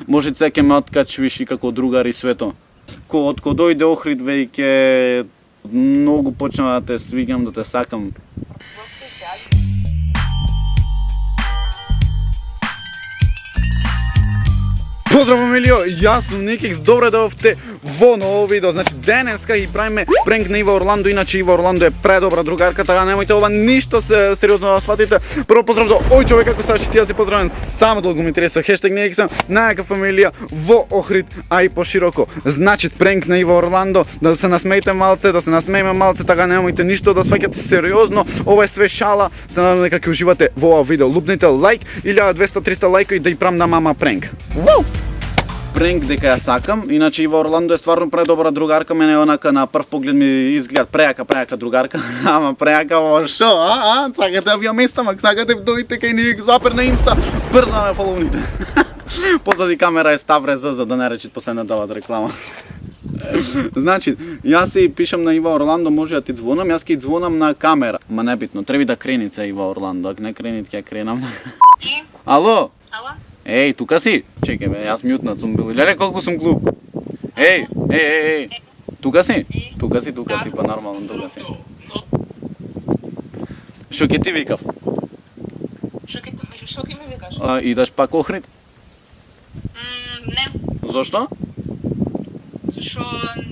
Може ќе ме откачвиш и како другар и свето. Од кога дојде Охрид веќе многу почнав да те свигам, да те сакам. Поздрав, Емилио, јас сум Никикс, добре дојдовте во ново видео. Значи, денеска ги правиме пренк на Ива Орландо, иначе Ива Орландо е предобра другарка, така немојте ова ништо сериозно да сватите. Прво поздрав до ој човек, како саш, ти ја се поздравам, само долго ми интересува, хештег Никикс, најака фамилија во Охрид, а и пошироко. Значи, пренк на Ива Орландо, да се насмеете малце, да се насмееме малце, така немојте ништо да сваќате сериозно, ова е све шала, се надам дека ќе уживате во ова видео. Лупнете лайк, 1200-300 лајка и да и прам на мама пренк. Вау! Пренк дека ја сакам, иначе Ива Орландо е стварно предобра другарка, мене онака на прв поглед ми изгледа прејака другарка, ама прејака во шо, сакате да ви ја местамак, сакате дојдете кај Никикс Вапер на инста, брзо ме фоловните. Позади камера е Ставре З, за да не речет после не дават реклама. Значи, јас си пишам на Ива Орландо, може да ти звонам, јас ќе звонам на камера. Ма небитно, треба да кренит се Ива Орландо, ако не кренит ќе кренам. Ало? Ало? Еј, тука си? Чекај бе, јас мјутнат сум бил. Леле колку сум глуп. Еј. Тука си? Тука си, па нормално, тука си. Шо ќе ти викав? Шо ќе ми викаш? Идеш пак Охрид? Не, Зошто? зашо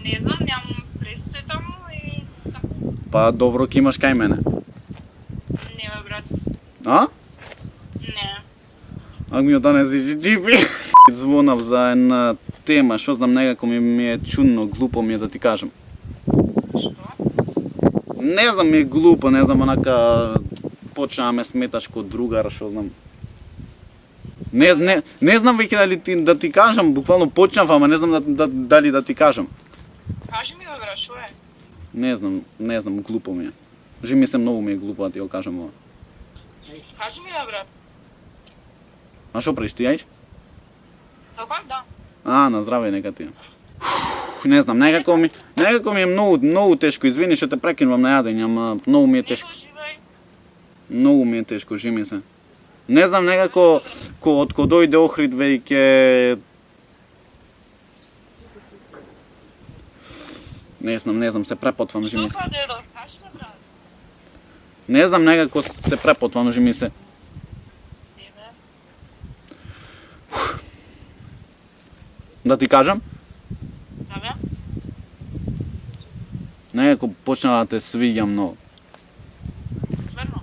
не знам, нямам престој таму и така. Па добро ќе имаш кај мене. Не бе, брат, А? не. Ако ми ја донеси джипи. Звонав за една тема, шо знам, некако ми е чудно, глупо ми е да ти кажам. Што? Не знам, ми е глупо, не знам, онака почна да ме сметаш ко другар, шо знам. Не знам веќе да ти кажам, буквално почнав, ама не знам дали да ти кажам. Кажи ми бе, брат, шо е? Не знам, глупо ми е. Жи ми се многу ми е глупо да ти го кажам ова. Кажи ми бе, брат. А шо правиш, ти јаиш? Така, да. На здраве, нека ти. Не знам, некако ми е многу тешко, извини што те прекинувам на јадење, ама многу ми е тешко. Живеј. Многу ми е тешко, жи ми се. Не знам, некако од кога дојде Охрид веќе Не знам, се препотвам, жи ми се. Што дедо? Кажи бе, брат. Не знам, некако се препотвам, жи ми се. Тебе. Да ти кажам? Да бе? Некако почна да те свиѓам многу. Сверно?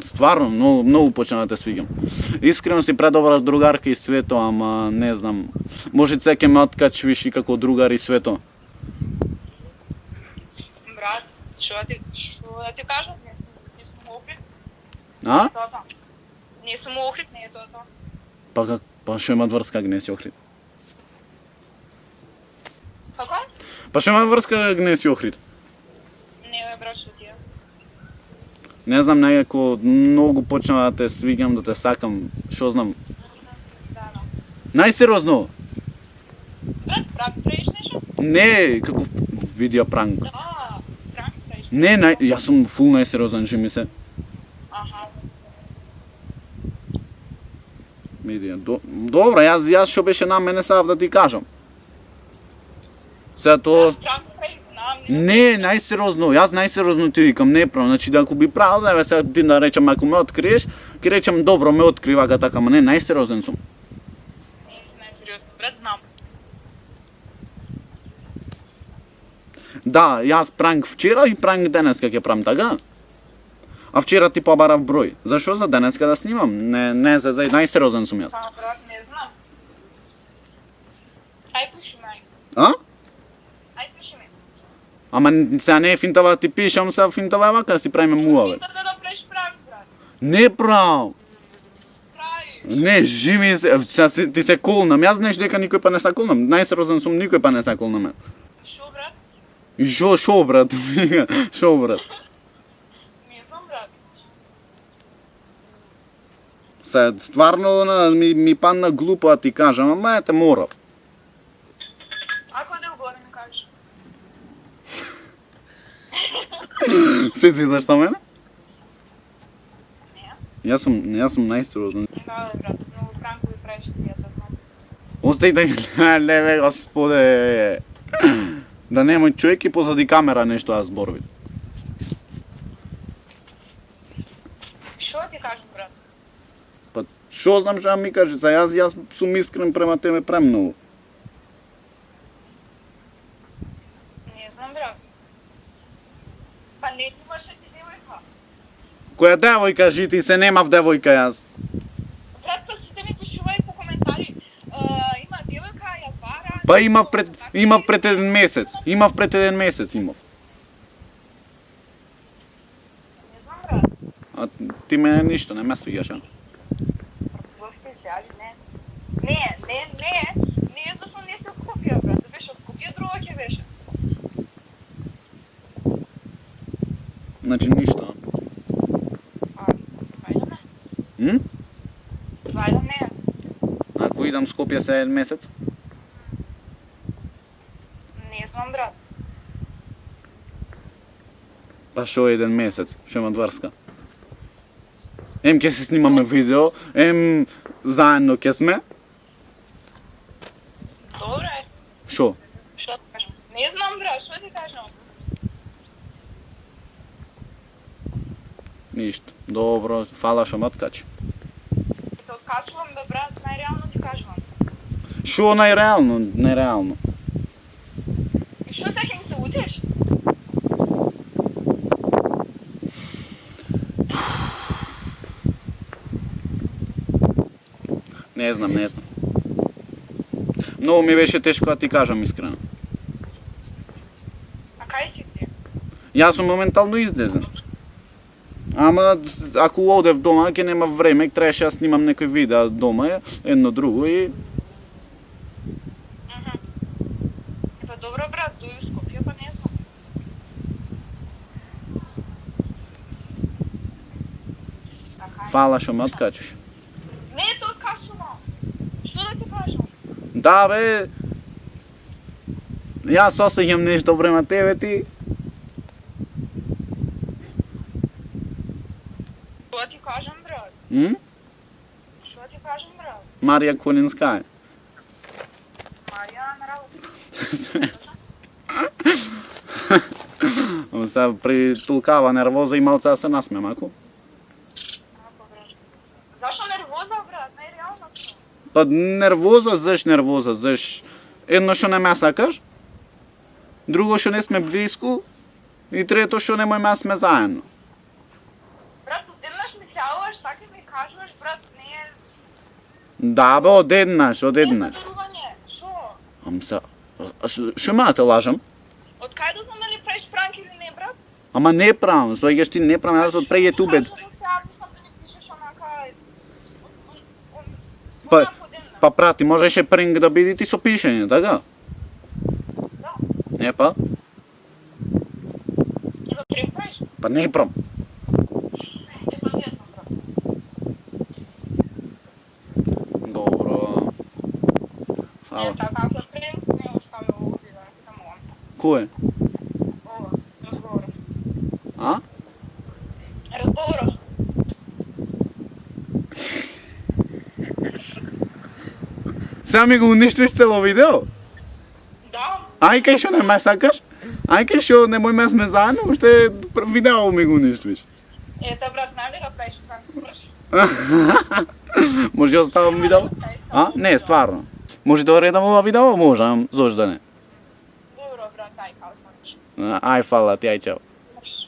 Стварно, многу почна да те свиѓам. Искрено си предобра другарка и свето, ама не знам. Може се ќе ме откачвиш и како другар и свето. Брат, што да ти кажам? Не сум Охрид. А? Тоа. Не сум Охрид, не е тоа. Па што имат врска Гнеси Охрид? Како? Па што имат врска Гнеси Охрид? Не бе, брат, што ти е? Не знам, некако многу почнав да те свигам, да те сакам, што знам. Да. Најсериозно? Брат, правиш нешто? Не, каков видео пранк. Да, пранк правиш. Не, јас сум фул најсериозен, жи ми се. Аха. Видео. Добро, јас што беше на мене сав да ти кажам. Сега тоа... Пранк правиш, знам. Не, најсериозно, јас најсериозно ти викам, не правам. Значи, да ако би правил, да сега ти да речам, ако ме откриеш, ќе речам, добро, ме откри вака така, ама не, најсериозен сум. Не си најсериозно, брат, знам. Да, јас пранк вчера и пранк денеска ќе правам, така? А вчера ти побарав број. Зашо за денеска да снимам? Не, за најсериозен сум јас. Па, брат, не знам. Ај, пиши ме. А? Ај, пиши ме. Ама сега не е финтава да ти пишам, сега финтава е вака да си правиме муаве. Финта да правиш пранк, брат. Не правам. Прави. Не, живи се, сега ти се колнам. Јас знаеш дека никој па не се колнам. Најсериозен сум, никој па не се колнам. Шо, брат? И шо брат? Шо брат? Не знам, брат. Сега стварно ми падна глупо да ти кажам, ама ете морав. Ако да угоре ми кажеш. Се зезаш со мене? Не. Јас сум најсериозен. Да, бе, брат, многу пранкови правиш ти, ја да знам. Оставите, леве, господе. Да немој човек и позади камера нешто да зборви. Што ти кажам, брат? Па, шо знам што да ми кажеш, јас сум искрен према тебе премногу. Не знам, брат. Па не ти имаше ти девојка. Која девојка жи ти се немав девојка јас. Брат, па сите ми пишувају по коментари. Има девојка, ја бара. Па имав пред еден месец. Имав пред еден месец имав. Не знам, брат. А ти мене ништо не ме свиѓаш, а? Гости се јави, не. Не, зашто не си од Скопје, брат. Да беше од Скопје, друго ќе беше. Значи ништо. Вајда не. Вајда не. Ако идам Скопје се еден месец? Не знам, брат. Па шо еден месец? Шо имат врска? Ем ќе се снимаме видео, ем заедно ќе сме. Добре. Шо? Што ти кажам? Не знам, брат, што ти кажам? Ништо. Добро, фала што ме откачи. Те откачувам, бе, брат, најреално ти кажувам. Шо најреално? Нереално. И што сега ќе ми се утеш? Не знам. Многу ми беше тешко да ти кажам искрено. А кај си ти? Јас сум моментално излезен. Ама ако одев дома ќе нема време, требаше да снимам некои видеа дома, едно друго и Па добро, брат, доју у Скопје, па не знам. фала што ме откачиш. Не е тоа откачувам. Што да ти кажам? Да бе, јас осеќам нешто према тебе ти. Што ти кажам, брат? Што ти кажам, брат? Марија Колинска е. Марија на работа. Се притулкава нервоза и малце да се насмеам, ако? Зашо нервоза, брат? Најреално сум. Па нервоза, заш едно што не ме сакаш, друго што не сме близко и трето што немојме да сме заедно. Брат, одеднаш ми се јавуваш, така ми кажуваш, брат, не е... Да бе, одеднаш. Не е задарување. Шо? Ам се, што ме да те лажам? Од кај да знам дали правиш пранк или не, брат? Ама не правам, стојаш ти не правам, јас од пред јутубе. Па, па прати, можеше пренк да биде ти со пишење, така? Да. Епа, И да пренк правиш? па не правам. Епа не знам, брат. Добро. Фала. Не, така, ако е пренк, не остави ово видео, не питам ова. Кој е? Ова, разговорот. А? Разговорот. Сега ми го уништиш цело видео? Да, Ај кај што не ме сакаш? Ај кај што немојме сме заедно, уште видео ми го уништиш. ето, брат, знам ли да правиш пранк? Мрш. Може да оставам видео? А? Не, стварно. Може да редам ова видео? Може, ам зошто да не? Добро, брат, ај, као сакаш. Ај, фала ти, ај чао. Мрш.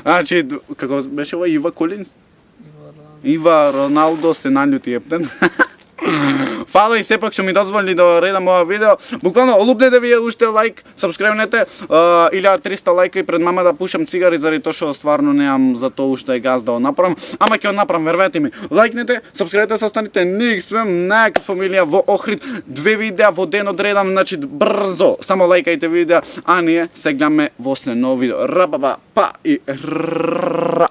Значи, како беше ова Ива Колинс? Ива Роналдо се наљути ептен. Фала и сепак што ми дозволи да редам ова видео. Буквално олупнете ви уште лайк, сабскрибнете, 1300 лајка и пред мама да пушам цигари заради тоа што стварно немам за тоа уште газ да го направам. Ама ќе го направам, вервете ми. Лајкнете, сабскрибнете, састаните, ник свем, најака фамилија во Охрид, 2 видеа во ден одредам, значи брзо. Само лајкајте видеа, а ние се гледаме во следно видео. Рабаба, па и ра.